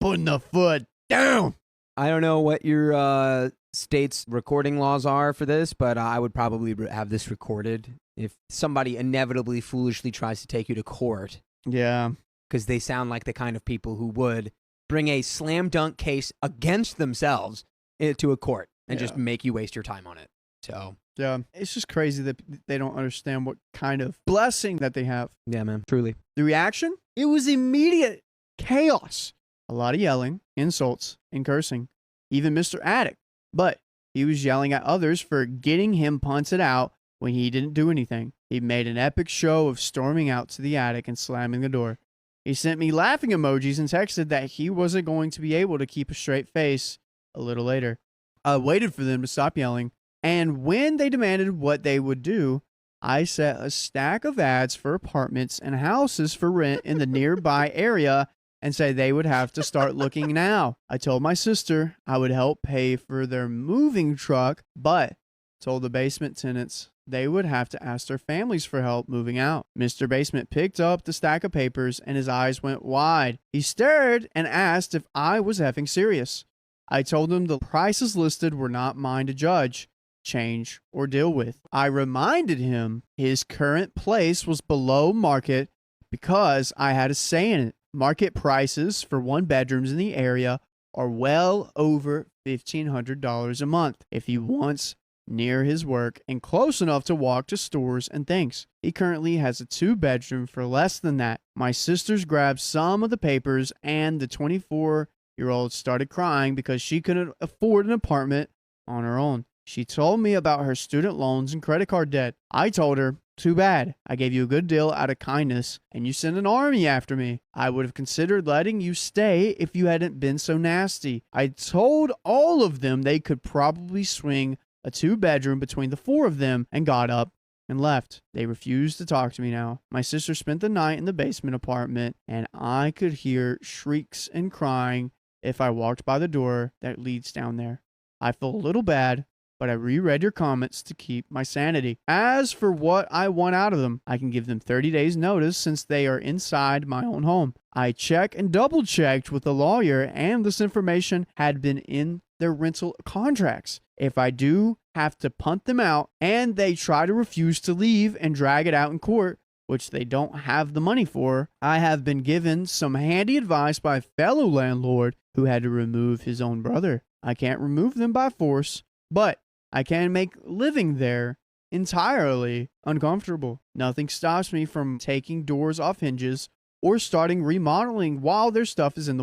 putting the foot down. I don't know what your state's recording laws are for this, but I would probably have this recorded if somebody inevitably foolishly tries to take you to court. Yeah. Because they sound like the kind of people who would bring a slam dunk case against themselves to a court and just make you waste your time on it. So yeah, it's just crazy that they don't understand what kind of blessing that they have. Yeah, man, truly. The reaction? It was immediate chaos. A lot of yelling, insults, and cursing. Even Mr. Attic. But he was yelling at others for getting him punted out when he didn't do anything. He made an epic show of storming out to the attic and slamming the door. He sent me laughing emojis and texted that he wasn't going to be able to keep a straight face a little later. I waited for them to stop yelling, and when they demanded what they would do, I set a stack of ads for apartments and houses for rent in the nearby area and said they would have to start looking now. I told my sister I would help pay for their moving truck, but told the basement tenants they would have to ask their families for help moving out. Mr. Basement picked up the stack of papers and his eyes went wide. He stared and asked if I was effing serious. I told him the prices listed were not mine to judge, change, or deal with. I reminded him his current place was below market because I had a say in it. Market prices for one bedrooms in the area are well over $1,500 a month if he wants near his work and close enough to walk to stores and things. He currently has a 2-bedroom for less than that. My sisters grabbed some of the papers and the 24-year-old started crying because she couldn't afford an apartment on her own. She told me about her student loans and credit card debt. I told her, too bad. I gave you a good deal out of kindness, and you sent an army after me. I would have considered letting you stay if you hadn't been so nasty. I told all of them they could probably swing a 2-bedroom between the 4 of them and got up and left. They refused to talk to me now. My sister spent the night in the basement apartment, and I could hear shrieks and crying if I walked by the door that leads down there. I feel a little bad, but I reread your comments to keep my sanity. As for what I want out of them, I can give them 30 days notice since they are inside my own home. I checked and double-checked with the lawyer, and this information had been in their rental contracts. If I do have to punt them out and they try to refuse to leave and drag it out in court, which they don't have the money for, I have been given some handy advice by a fellow landlord who had to remove his own brother. I can't remove them by force, but I can make living there entirely uncomfortable. Nothing stops me from taking doors off hinges or starting remodeling while their stuff is in the way.